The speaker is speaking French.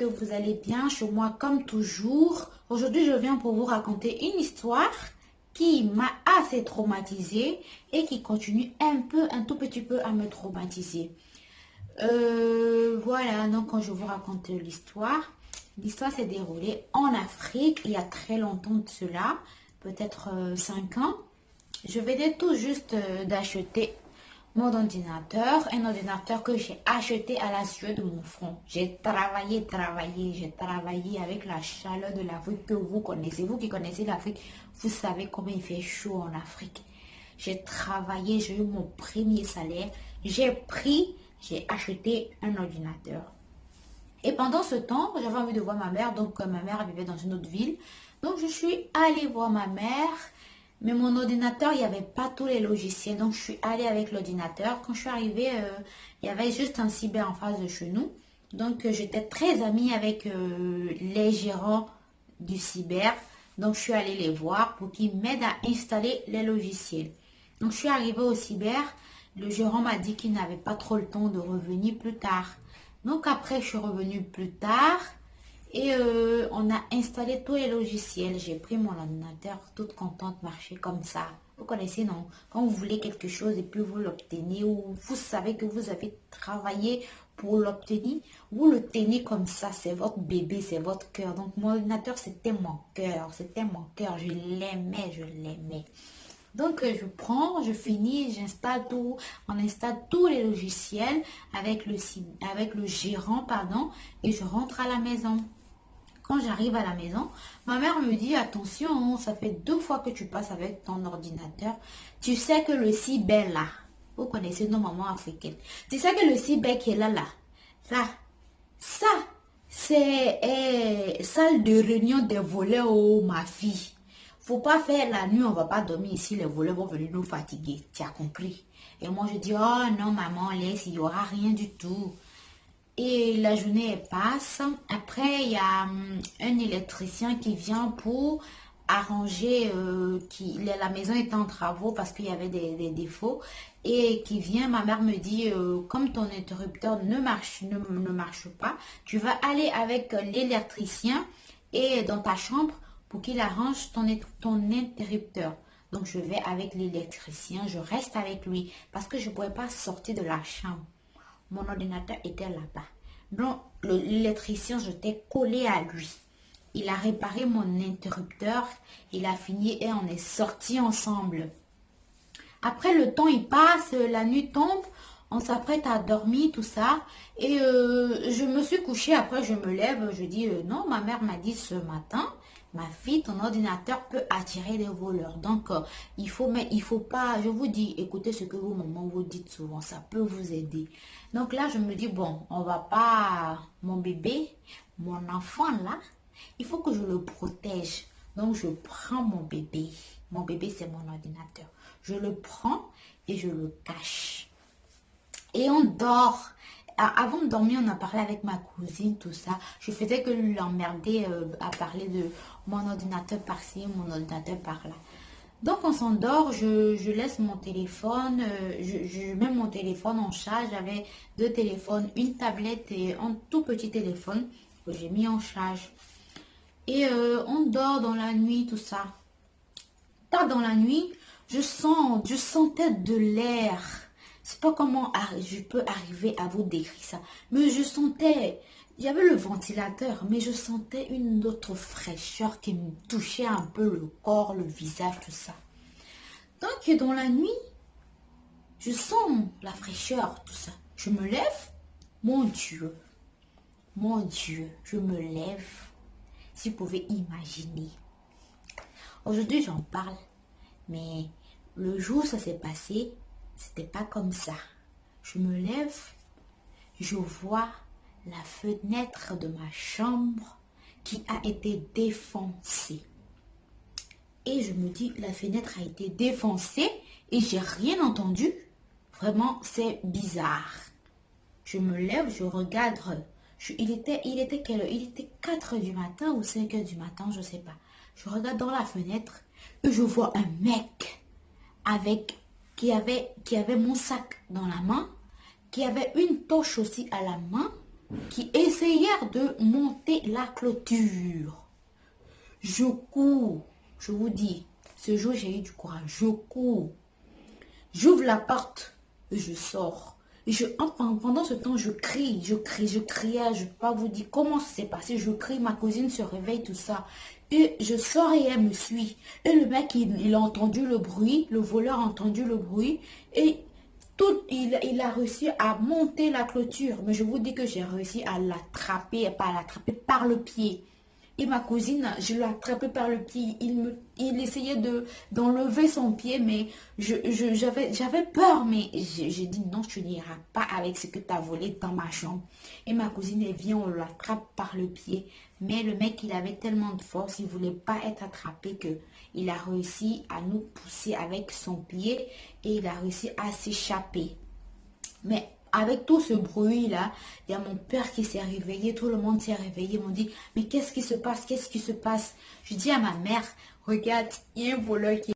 que vous allez bien chez moi comme toujours. Aujourd'hui, je viens pour vous raconter une histoire qui m'a assez traumatisée et qui continue un tout petit peu à me traumatiser. Voilà, donc quand je vous raconte l'histoire s'est déroulée en Afrique il y a très longtemps de cela, peut-être 5 ans. Je venais tout juste d'acheter mon ordinateur, un ordinateur que j'ai acheté à la sueur de mon front. J'ai travaillé avec la chaleur de l'Afrique que vous connaissez. Vous qui connaissez l'Afrique, vous savez comment il fait chaud en Afrique. J'ai travaillé, j'ai eu mon premier salaire. J'ai acheté un ordinateur. Et pendant ce temps, j'avais envie de voir ma mère. Donc, ma mère vivait dans une autre ville. Donc, je suis allée voir ma mère. Mais mon ordinateur, il n'y avait pas tous les logiciels. Donc, je suis allée avec l'ordinateur. Quand je suis arrivée, il y avait juste un cyber en face de chez nous. Donc, j'étais très amie avec les gérants du cyber. Donc, je suis allée les voir pour qu'ils m'aident à installer les logiciels. Donc, je suis arrivée au cyber. Le gérant m'a dit qu'il n'avait pas trop le temps de revenir plus tard. Donc, après, je suis revenue plus tard. Et on a installé tous les logiciels. J'ai pris mon ordinateur, toute contente, marcher comme ça. Vous connaissez, non? Quand vous voulez quelque chose et puis vous l'obtenez, ou vous savez que vous avez travaillé pour l'obtenir, vous le tenez comme ça. C'est votre bébé, c'est votre cœur. Donc, mon ordinateur, c'était mon cœur. C'était mon cœur. Je l'aimais, je l'aimais. Donc, je prends, je finis, j'installe tout, on installe tous les logiciels avec le gérant, pardon, et je rentre à la maison. Quand j'arrive à la maison, ma mère me dit, attention, ça fait 2 fois que tu passes avec ton ordinateur. Tu sais que le cyber là, vous connaissez nos mamans africaines, tu sais que le cyber qui est là, ça, c'est salle de réunion des voleurs, oh ma fille. Faut pas faire la nuit, on va pas dormir ici, les voleurs vont venir nous fatiguer. Tu as compris? Et moi je dis, oh non maman, laisse, il n'y aura rien du tout. Et la journée passe. Après, il y a un électricien qui vient pour arranger, la maison est en travaux parce qu'il y avait des défauts. Et qui vient, ma mère me dit, comme ton interrupteur ne marche pas, tu vas aller avec l'électricien et dans ta chambre pour qu'il arrange ton interrupteur. Donc, je vais avec l'électricien, je reste avec lui parce que je ne pouvais pas sortir de la chambre. Mon ordinateur était là-bas. Donc, l'électricien, j'étais collée à lui. Il a réparé mon interrupteur, il a fini et on est sortis ensemble. Après, le temps, il passe, la nuit tombe, on s'apprête à dormir, tout ça. Et je me suis couchée, après je me lève, je dis, non, ma mère m'a dit ce matin, ma fille, ton ordinateur peut attirer des voleurs. Donc, il faut pas, je vous dis, écoutez ce que vos mamans vous dites souvent, ça peut vous aider. Donc là, je me dis, bon, on va pas, mon bébé, mon enfant là, il faut que je le protège. Donc, je prends mon bébé. Mon bébé, c'est mon ordinateur. Je le prends et je le cache. Et on dort. Avant de dormir, on a parlé avec ma cousine, tout ça. Je faisais que l'emmerder à parler de mon ordinateur par-ci, mon ordinateur par-là. Donc, on s'endort, je laisse mon téléphone, je mets mon téléphone en charge. J'avais 2 téléphones, une tablette et un tout petit téléphone que j'ai mis en charge. Et on dort dans la nuit, tout ça. Tard dans la nuit, je sentais de l'air. C'est pas comment je peux arriver à vous décrire ça. Mais je sentais, il y avait le ventilateur, mais je sentais une autre fraîcheur qui me touchait un peu le corps, le visage, tout ça. Donc dans la nuit, je sens la fraîcheur, tout ça. Je me lève, mon Dieu, je me lève. Si vous pouvez imaginer. Aujourd'hui, j'en parle, mais le jour où ça s'est passé, c'était pas comme ça. Je me lève, je vois la fenêtre de ma chambre qui a été défoncée. Et je me dis, la fenêtre a été défoncée et j'ai rien entendu. Vraiment, c'est bizarre. Je me lève, je regarde. Il était quelle heure? Il était 4 h du matin ou 5 h du matin, je sais pas. Je regarde dans la fenêtre et je vois un mec qui avait mon sac dans la main, qui avait une torche aussi à la main qui essayèrent de monter la clôture. Je cours, je vous dis, ce jour j'ai eu du courage, je cours. J'ouvre la porte et je sors. Et pendant ce temps, je criais, je criais, je ne peux pas vous dire comment ça s'est passé. Je crie, ma cousine se réveille, tout ça. Et je sors et elle me suit. Et le mec, il a entendu le bruit, le voleur a entendu le bruit. Et il a réussi à monter la clôture. Mais je vous dis que j'ai réussi à l'attraper, pas à l'attraper, par le pied. Et ma cousine, je l'ai attrapé par le pied. Il essayait d'enlever son pied, mais j'avais peur. Mais j'ai dit non, tu n'iras pas avec ce que tu as volé dans ma chambre. Et ma cousine, elle vient, on l'attrape par le pied. Mais le mec, il avait tellement de force, il ne voulait pas être attrapé que il a réussi à nous pousser avec son pied et il a réussi à s'échapper. Mais avec tout ce bruit-là, il y a mon père qui s'est réveillé, tout le monde s'est réveillé, ils m'ont dit, mais qu'est-ce qui se passe? Qu'est-ce qui se passe? Je dis à ma mère, regarde, il y a un voleur qui